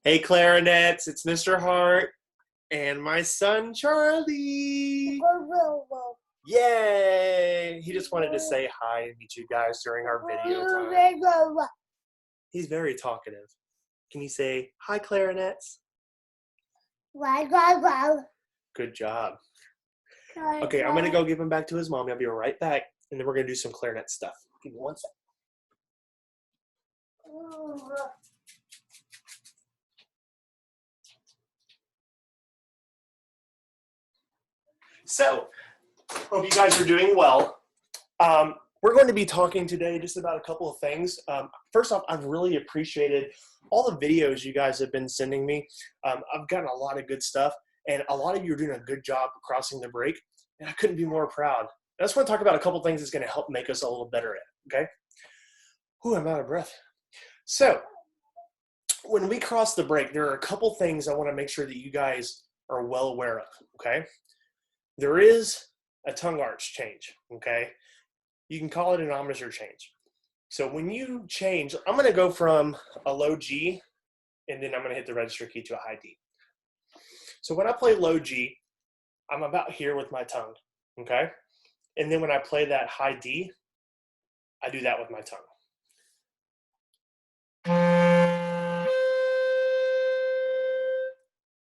Hey, Clarinets, it's Mr. Hart and my son, Charlie. Yay! He just wanted to say hi and meet you guys during our video time. He's very talkative. Can you say, hi, Clarinets? Good job. Okay, I'm going to go give him back to his mommy. I'll be right back, and then we're going to do some clarinet stuff. Give me one sec. So, hope you guys are doing well. We're going to be talking today just about a couple of things. First off, I've really appreciated all the videos you guys have been sending me. I've gotten a lot of good stuff, and a lot of you are doing a good job crossing the break, and I couldn't be more proud. I just want to talk about a couple things that's going to help make us a little better at it, okay? Ooh, I'm out of breath. So, when we cross the break, there are a couple things I want to make sure that you guys are well aware of, okay? There is a tongue arch change, okay? You can call it an embouchure change. So when you change, I'm going to go from a low G, and then I'm going to hit the register key to a high D. So when I play low G, I'm about here with my tongue, okay? And then when I play that high D, I do that with my tongue.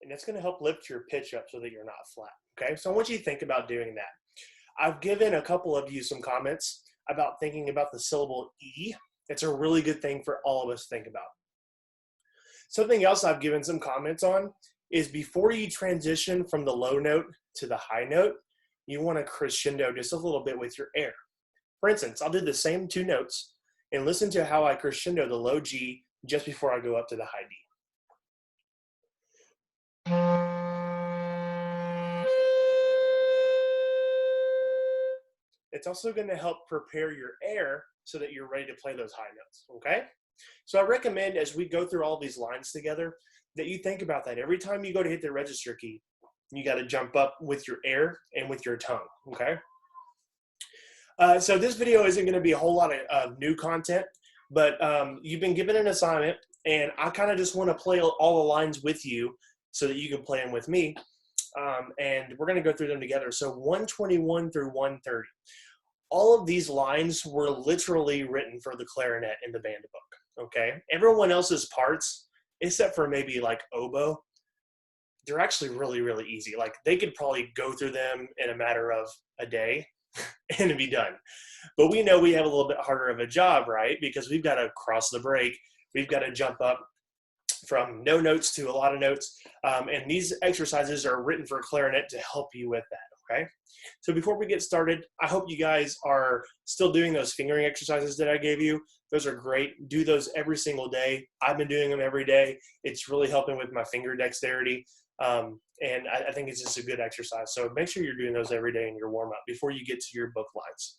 And it's going to help lift your pitch up so that you're not flat, okay? So I want you to think about doing that. I've given a couple of you some comments about thinking about the syllable E. It's a really good thing for all of us to think about. Something else I've given some comments on is before you transition from the low note to the high note, you want to crescendo just a little bit with your air. For instance, I'll do the same two notes and listen to how I crescendo the low G just before I go up to the high D. It's also going to help prepare your air so that you're ready to play those high notes, okay? So I recommend as we go through all these lines together that you think about that. Every time you go to hit the register key, you got to jump up with your air and with your tongue, okay? So this video isn't going to be a whole lot of new content, but you've been given an assignment, and I kind of just want to play all the lines with you so that you can play them with me. And we're going to go through them together. So 121 through 130. All of these lines were literally written for the clarinet in the band book, okay? Everyone else's parts, except for maybe like oboe, they're actually really, really easy. Like they could probably go through them in a matter of a day and it'd be done. But we know we have a little bit harder of a job, right? Because we've got to cross the break. We've got to jump up from no notes to a lot of notes. And these exercises are written for clarinet to help you with that, okay? So before we get started, I hope you guys are still doing those fingering exercises that I gave you. Those are great. Do those every single day. I've been doing them every day. It's really helping with my finger dexterity. And I think it's just a good exercise. So make sure you're doing those every day in your warm-up before you get to your book lines.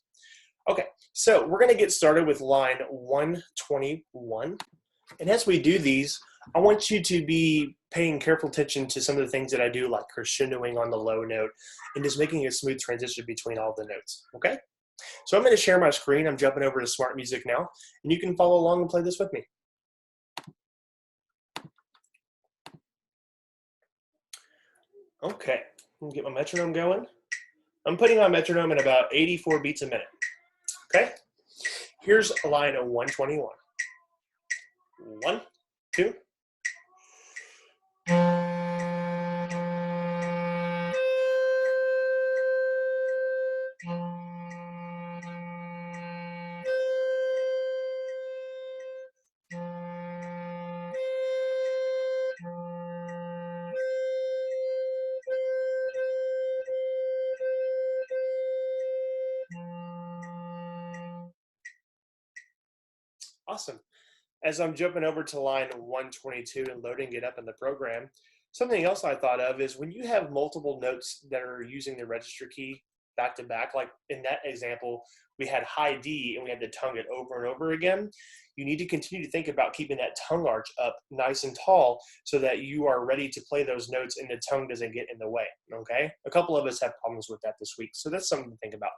Okay, so we're going to get started with line 121. And as we do these, I want you to be paying careful attention to some of the things that I do, like crescendoing on the low note and just making a smooth transition between all the notes, okay? So I'm going to share my screen. I'm jumping over to Smart Music now, and you can follow along and play this with me. Okay, let me get my metronome going. I'm putting my metronome at about 84 beats a minute, okay? Here's a line of 121. 1, 2. Awesome. As I'm jumping over to line 122 and loading it up in the program, something else I thought of is when you have multiple notes that are using the register key back to back, like in that example, we had high D and we had to tongue it over and over again. You need to continue to think about keeping that tongue arch up nice and tall so that you are ready to play those notes and the tongue doesn't get in the way, okay? A couple of us have problems with that this week, so that's something to think about.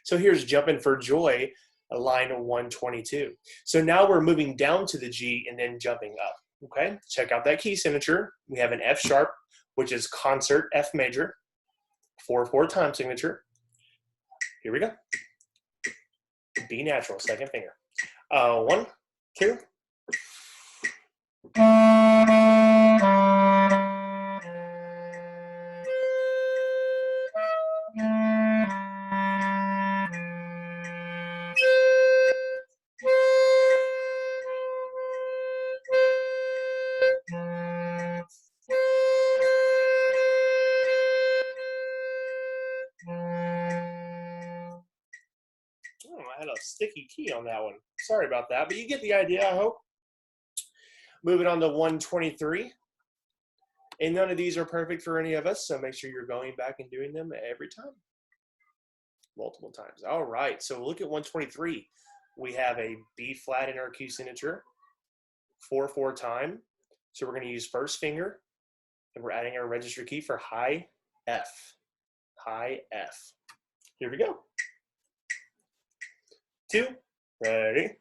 So here's Jumping for Joy, line 122. So now we're moving down to the G and then jumping up, Okay, check out that key signature. We have an F sharp, which is concert F major, 4/4 time signature. Here we go. B natural, second finger. 1, 2. Oh, I had a sticky key on that one. Sorry about that, but you get the idea, I hope. Moving on to 123. And none of these are perfect for any of us, so make sure you're going back and doing them every time. Multiple times. All right, so look at 123. We have a B flat in our key signature, 4/4 time. So we're going to use first finger, and we're adding our register key for high F. High F. Here we go. 2. Ready?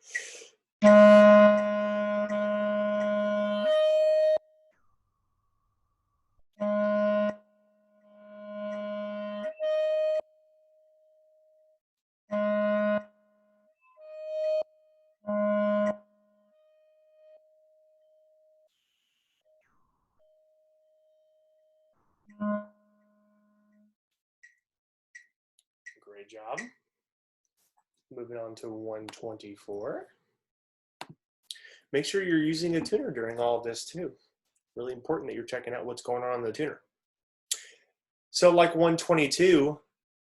Great job. Moving on to 124. Make sure you're using a tuner during all of this too. Really important that you're checking out what's going on in the tuner. So like 122,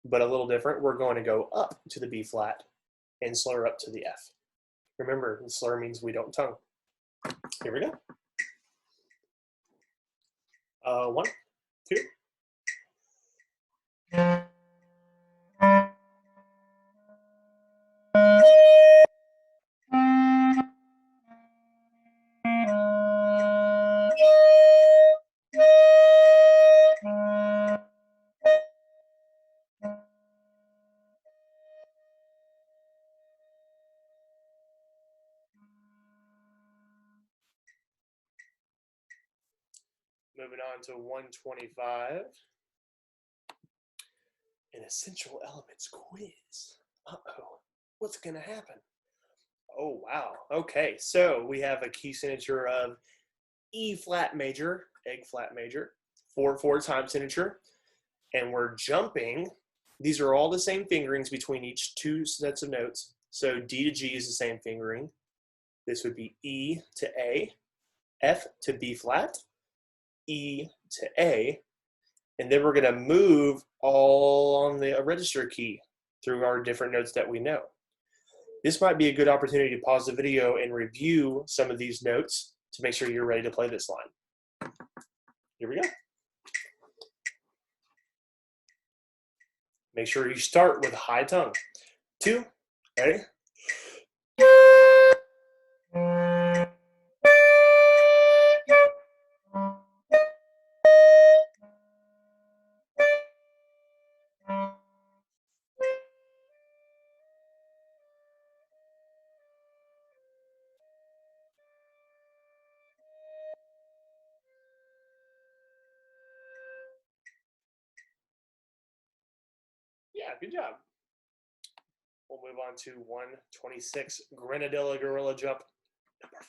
but a little different, we're going to go up to the B flat and slur up to the F. Remember, the slur means we don't tongue. Here we go. 1, 2. Moving on to 125. An essential elements quiz. Uh-oh, what's gonna happen? Oh, wow. Okay, so we have a key signature of E flat major, egg flat major, 4/4 time signature, and we're jumping. These are all the same fingerings between each two sets of notes. So D to G is the same fingering. This would be E to A, F to B flat, E to A, and then we're going to move all on the register key through our different notes that we know. This might be a good opportunity to pause the video and review some of these notes to make sure you're ready to play this line. Here we go. Make sure you start with high tongue. 2, ready? Yeah, good job. We'll move on to 126, Grenadilla Gorilla Jump, number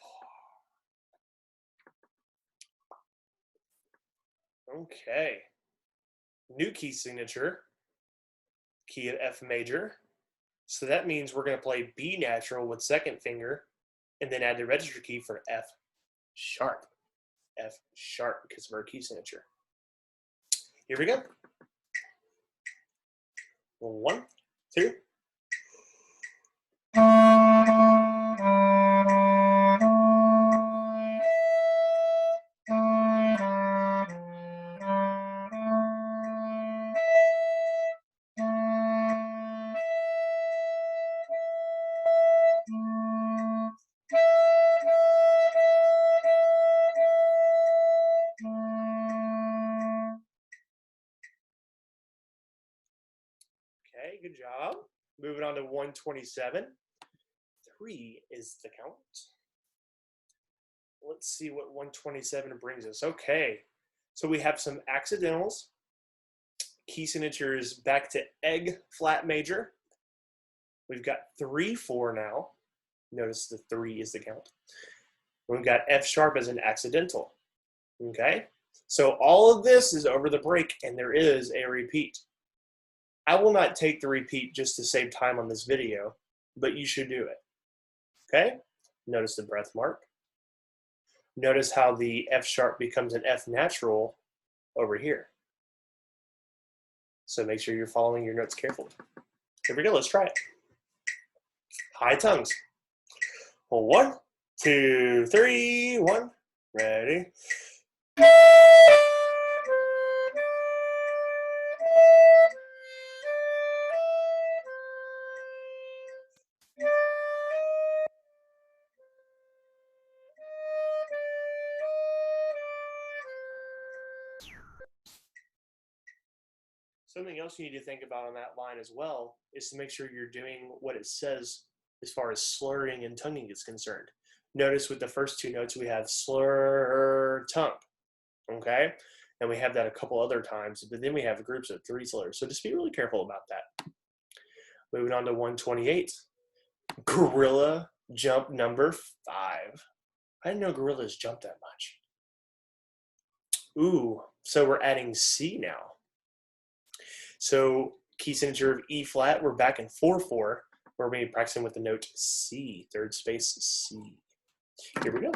4. Okay. New key signature, key of F major. So that means we're going to play B natural with second finger and then add the register key for F sharp. F sharp because of our key signature. Here we go. 1, 2. Okay, good job. Moving on to 127. 3 is the count. let's see what 127 brings us. Okay, so we have some accidentals. Key signatures back to egg flat major. We've got 3/4 now. Notice the 3 is the count. We've got F sharp as an accidental. Okay, so all of this is over the break, and there is a repeat. I will not take the repeat just to save time on this video, but you should do it. Okay, notice the breath mark. Notice how the F sharp becomes an F natural over here. So make sure you're following your notes carefully. Here we go, let's try it. High tongues. 1, 2, 3, 1. Ready? Something else you need to think about on that line as well is to make sure you're doing what it says as far as slurring and tonguing is concerned. Notice with the first 2 notes we have slur, tongue, okay? And we have that a couple other times, but then we have groups of 3 slurs. So just be really careful about that. Moving on to 128. Gorilla jump number 5. I didn't know gorillas jump that much. Ooh, so we're adding C now. So key signature of E flat, we're back in 4/4. We're going to be practicing with the note C, 3rd space C. Here we go.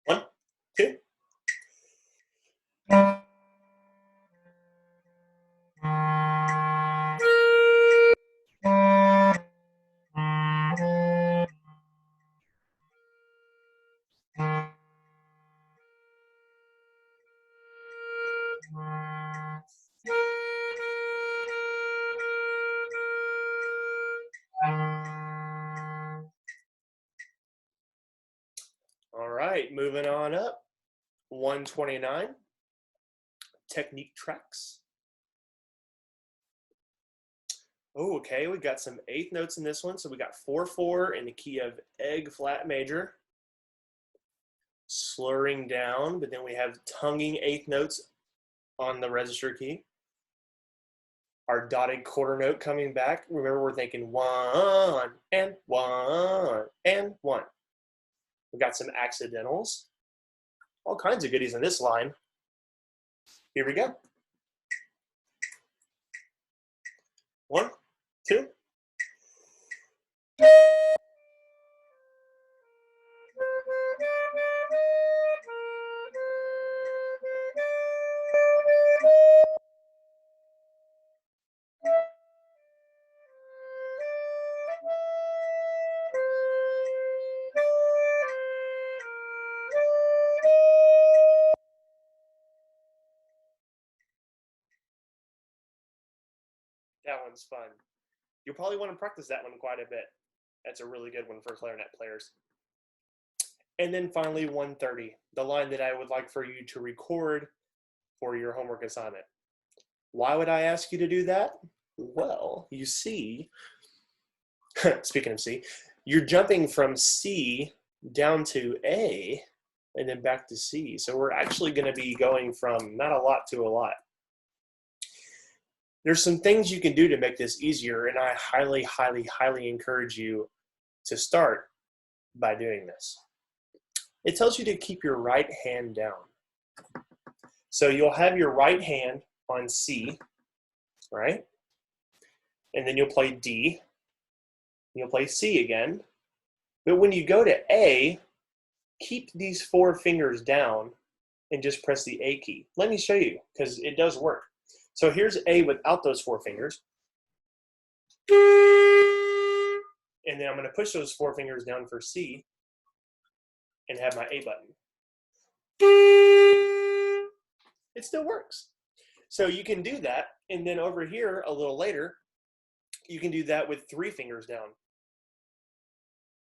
1, 2. All right, moving on up. 129. Technique tracks. Oh, okay, we got some 8th notes in this one. So we got 4/4 in the key of egg flat major. Slurring down, but then we have tonguing 8th notes on the register key. Our dotted quarter note coming back. Remember, we're thinking 1 and 1 and 1. We got some accidentals. All kinds of goodies in this line. Here we go. 1, 2. That one's fun. You'll probably want to practice that one quite a bit. That's a really good one for clarinet players. And then finally 130, the line that I would like for you to record for your homework assignment. Why would I ask you to do that? Well, you see, speaking of C, you're jumping from C down to A and then back to C. So we're actually going to be going from not a lot to a lot. There's some things you can do to make this easier, and I highly, highly, highly encourage you to start by doing this. It tells you to keep your right hand down. So you'll have your right hand on C, right? And then you'll play D. You'll play C again. But when you go to A, keep these 4 fingers down and just press the A key. Let me show you, because it does work. So here's A without those 4 fingers. And then I'm going to push those 4 fingers down for C and have my A button. It still works. So you can do that. And then over here, a little later, you can do that with 3 fingers down.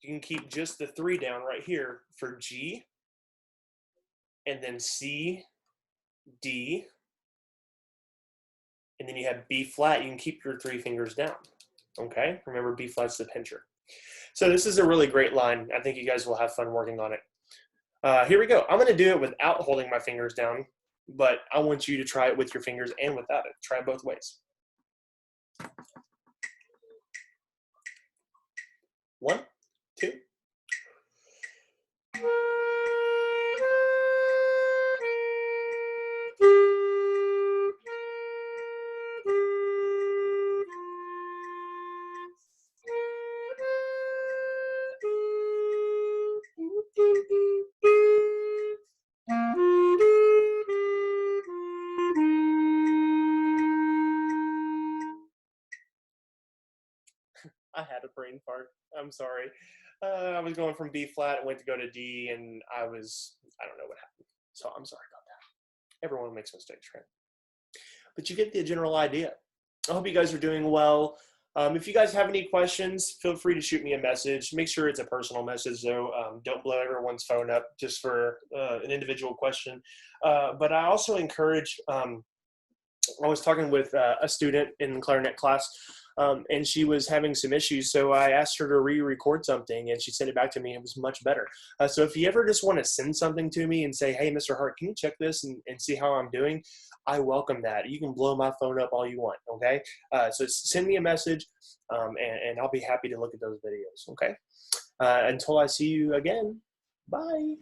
You can keep just the 3 down right here for G, and then C, D, and then you have B flat. You can keep your 3 fingers down. Okay, remember B flat's the pincher. So this is a really great line. I think you guys will have fun working on it. Here we go. I'm going to do it without holding my fingers down, but I want you to try it with your fingers and without it. Try it both ways. 1, 2. I had a brain fart. I'm sorry. I was going from B flat, went to go to D, and I don't know what happened. So I'm sorry about that. Everyone makes mistakes, right? But you get the general idea. I hope you guys are doing well. If you guys have any questions, feel free to shoot me a message. Make sure it's a personal message, though. Don't blow everyone's phone up just for an individual question. But I also encourage, I was talking with a student in clarinet class, and she was having some issues. So I asked her to re-record something, and she sent it back to me. And it was much better. So if you ever just want to send something to me and say, hey, Mr. Hart, can you check this and see how I'm doing? I welcome that. You can blow my phone up all you want, okay? So send me a message, and I'll be happy to look at those videos, okay? Until I see you again, bye.